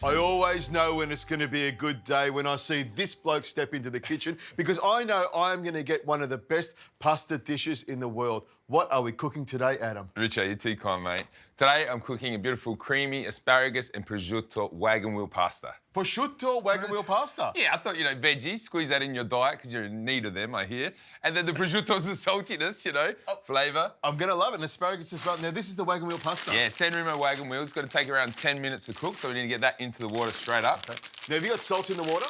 I always know when it's going to be a good day when I see this bloke step into the kitchen because I know I'm going to get one of the best pasta dishes in the world. What are we cooking today, Adam? Richard, you're too kind, mate. Today, I'm cooking a beautiful creamy asparagus and prosciutto wagon wheel pasta. Prosciutto wagon wheel pasta? Yeah, I thought, veggies, squeeze that in your diet because you're in need of them, I hear. And then the prosciutto's the saltiness, flavour. I'm going to love it. And asparagus as well. Now, this is the wagon wheel pasta. Yeah, San Remo wagon wheel. It's going to take around 10 minutes to cook, so we need to get that into the water straight up. Okay. Now, have you got salt in the water?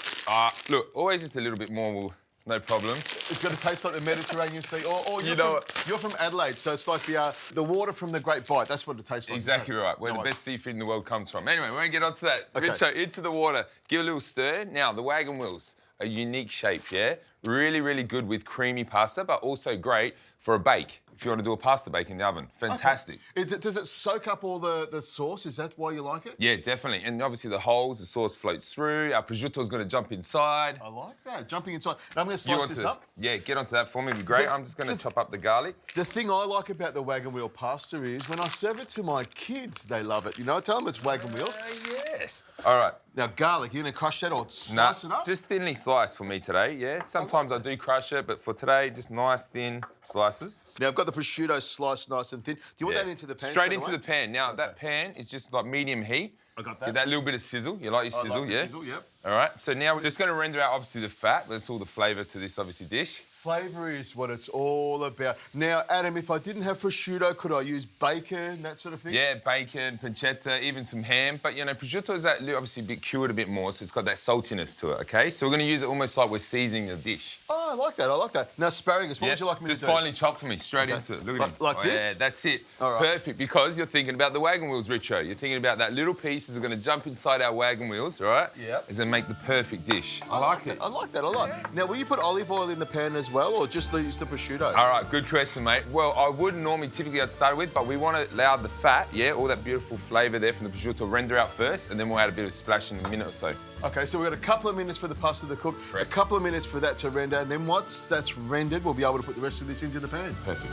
Look, always just a little bit more no problems. It's going to taste like the Mediterranean Sea. Or you're from Adelaide, so it's like the water from the Great Bight. That's what it tastes like. Exactly right, where the best seafood in the world comes from. Anyway, we won't get onto that. Okay. Richo, into the water. Give a little stir. Now, the wagon wheels, a unique shape, yeah? Really, really good with creamy pasta, but also great for a bake. If you want to do a pasta bake in the oven. Fantastic. Okay. Does it soak up all the sauce? Is that why you like it? Yeah, definitely. And obviously the holes, the sauce floats through. Our prosciutto's going to jump inside. I like that, jumping inside. Now I'm going to slice this up. Yeah, get onto that for me, it'd be great. I'm just going to chop up the garlic. The thing I like about the wagon wheel pasta is when I serve it to my kids, they love it. I tell them it's wagon wheels. Yes. All right. Now, garlic, you're going to crush that or slice it up? Just thinly sliced for me today, yeah? Sometimes I do crush it, but for today, just nice, thin slices. Now, I've got the prosciutto sliced nice and thin. Do you want that into the pan? Straight into the pan. Now, that pan is just like medium heat. I got that. Get that little bit of sizzle. You like your sizzle, like the sizzle, yep. All right, so now we're just going to render out, obviously, the fat. That's all the flavour to this, obviously, dish. Flavour is what it's all about. Now, Adam, if I didn't have prosciutto, could I use bacon, that sort of thing? Yeah, bacon, pancetta, even some ham. But, prosciutto is obviously a bit cured a bit more, so it's got that saltiness to it, OK? So we're going to use it almost like we're seasoning the dish. Oh, I like that, I like that. Now, asparagus, what would you like me to do? Just finely chop for me, straight into it. Look at it. Like this? Yeah, that's it. All right. Perfect, because you're thinking about the wagon wheels, Richo. You're thinking about that little pieces are going to jump inside our wagon wheels, all right? Yeah. Is going to make the perfect dish. I like it. I like that a lot. Yeah. Now, will you put olive oil in the pan as well, or just use the prosciutto? All right, good question, mate. Well, I wouldn't normally typically I'd start with, but we want to allow the fat, all that beautiful flavour there from the prosciutto render out first, and then we'll add a bit of splash in a minute or so. OK, so we've got a couple of minutes for the pasta to cook, correct. A couple of minutes for that to render, and then once that's rendered, we'll be able to put the rest of this into the pan. Perfect.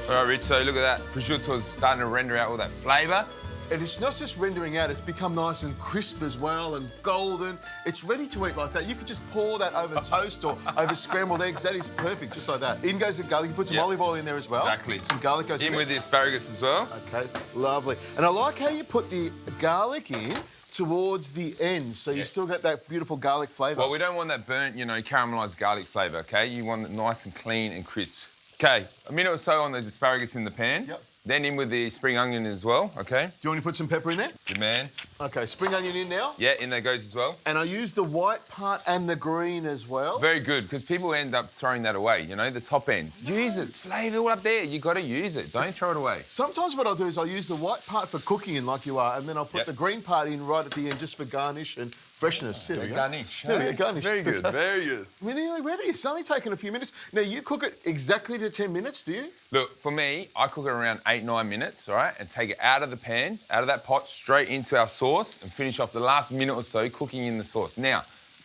All right, Rich, so look at that. Prosciutto's starting to render out all that flavour. And it's not just rendering out, it's become nice and crisp as well and golden. It's ready to eat like that. You could just pour that over toast or over scrambled eggs. That is perfect, just like that. In goes the garlic. You put some olive oil in there as well. Exactly. Some garlic goes in with the asparagus as well. OK, lovely. And I like how you put the garlic in towards the end, so you still get that beautiful garlic flavour. Well, we don't want that burnt, caramelised garlic flavour, OK? You want it nice and clean and crisp. OK, a minute or so on those asparagus in the pan. Yep. Then in with the spring onion as well, OK? Do you want me to put some pepper in there? Good man. OK, spring onion in now? Yeah, in there goes as well. And I use the white part and the green as well. Very good, because people end up throwing that away, the top ends. Use it, it's flavour all up there. You got to use it, don't throw it away. Sometimes what I'll do is I'll use the white part for cooking in like you are, and then I'll put the green part in right at the end just for garnish and freshness. There we go. Garnish. There we go, garnish. Very good, very good. We're nearly ready. It's only taken a few minutes. Now, you cook it exactly to 10 minutes, do you? Look, for me, I cook it around 8-9 minutes, all right, and take it out of the pan, out of that pot, straight into our sauce and finish off the last minute or so cooking in the sauce. Now,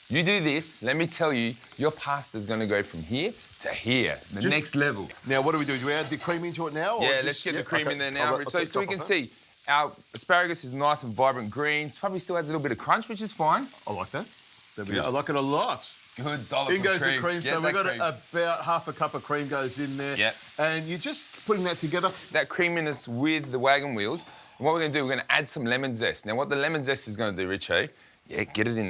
you do this, let me tell you, your pasta's going to go from here to here, the next level. Now, what do? Do we add the cream into it now? Or let's get the cream in there now, so we can see. Our asparagus is nice and vibrant green. Probably still has a little bit of crunch, which is fine. I like that. There we go. I like it a lot. Good dollop In goes of cream. the cream. So we've got about half a cup of cream goes in there. Yep. And you're just putting that together. That creaminess with the wagon wheels. And what we're going to do, we're going to add some lemon zest. Now, what the lemon zest is going to do, Richo, get it in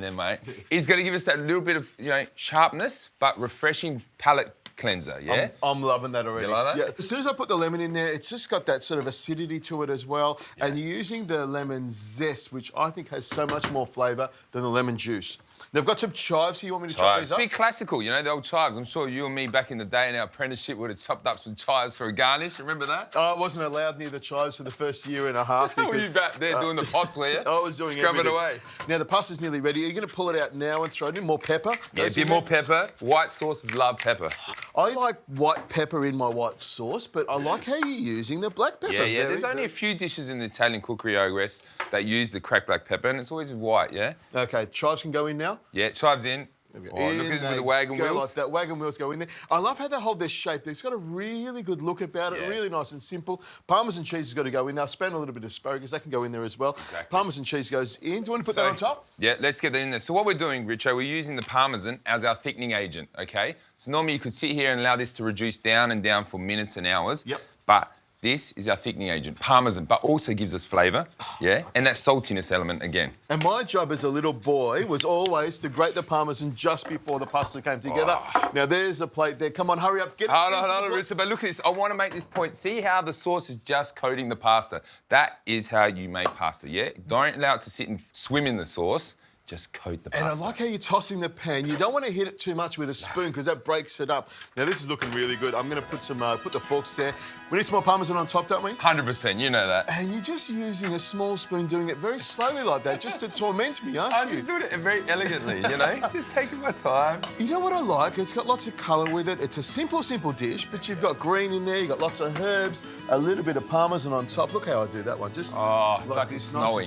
there, mate, is going to give us that little bit of, sharpness, but refreshing palate cleanser, yeah? I'm loving that already. You like that? Yeah. As soon as I put the lemon in there, it's just got that sort of acidity to it as well. Yeah. And you're using the lemon zest, which I think has so much more flavour than the lemon juice. They've got some chives here. You want me to chop these up? Be classical, the old chives. I'm sure you and me back in the day in our apprenticeship would have chopped up some chives for a garnish. Remember that? I wasn't allowed near the chives for the first year and a half. Were you back there doing the pots, were you? I was doing Scrub it away. Now, the pasta's nearly ready. Are you going to pull it out now and throw it in? More pepper? Yeah, a bit more pepper. White sauces love pepper. I like white pepper in my white sauce, but I like how you're using the black pepper. Yeah. There's only a few dishes in the Italian cookery, I guess, that use the cracked black pepper, and it's always with white, yeah? OK, chives can go in now? Yeah, chives in. There we go. Oh, look at it with the wagon wheels. Like that. Wagon wheels go in there. I love how they hold their shape. It's got a really good look about it, really nice and simple. Parmesan cheese has got to go in there. I've spent a little bit of asparagus. That can go in there as well. Exactly. Parmesan cheese goes in. Do you want to put that on top? Yeah, let's get that in there. So what we're doing, Richo, we're using the Parmesan as our thickening agent, okay? So normally you could sit here and allow this to reduce down and down for minutes and hours. Yep. But this is our thickening agent, Parmesan, but also gives us flavour, and that saltiness element again. And my job as a little boy was always to grate the Parmesan just before the pasta came together. Now, there's a plate there. Come on, hurry up. Get it. Hold on, Richard, but look at this. I want to make this point. See how the sauce is just coating the pasta? That is how you make pasta, yeah? Don't allow it to sit and swim in the sauce. Just coat the pasta. And I like how you're tossing the pan. You don't want to hit it too much with a spoon because that breaks it up. Now, this is looking really good. I'm going to put put the forks there. We need some more Parmesan on top, don't we? 100%, you know that. And you're just using a small spoon, doing it very slowly like that, just to torment me, aren't you? I'm just doing it very elegantly, you know? Just taking my time. You know what I like? It's got lots of colour with it. It's a simple dish, but you've got green in there, you've got lots of herbs, a little bit of Parmesan on top. Look how I do that one. Just like it's snowing.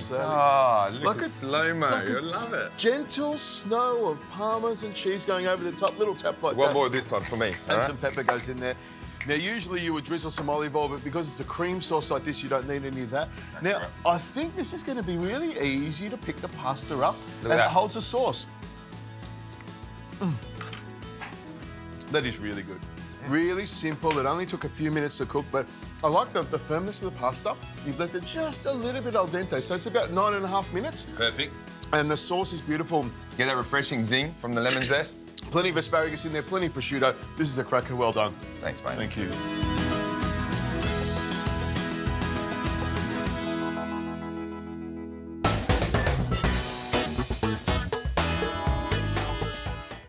Look at slow-mo. I love it. Gentle snow of Parmesan cheese going over the top. Little tap like that. One more of this one for me. And some pepper goes in there. Now, usually you would drizzle some olive oil, but because it's a cream sauce like this, you don't need any of that. Now, I think this is going to be really easy to pick the pasta up, and it holds a sauce. That is really good. Really simple. It only took a few minutes to cook, but I like the firmness of the pasta. You've left it just a little bit al dente, so it's about 9.5 minutes. Perfect. And the sauce is beautiful. Get that refreshing zing from the lemon zest. Plenty of asparagus in there, plenty of prosciutto. This is a cracker. Well done. Thanks, mate. Thank you.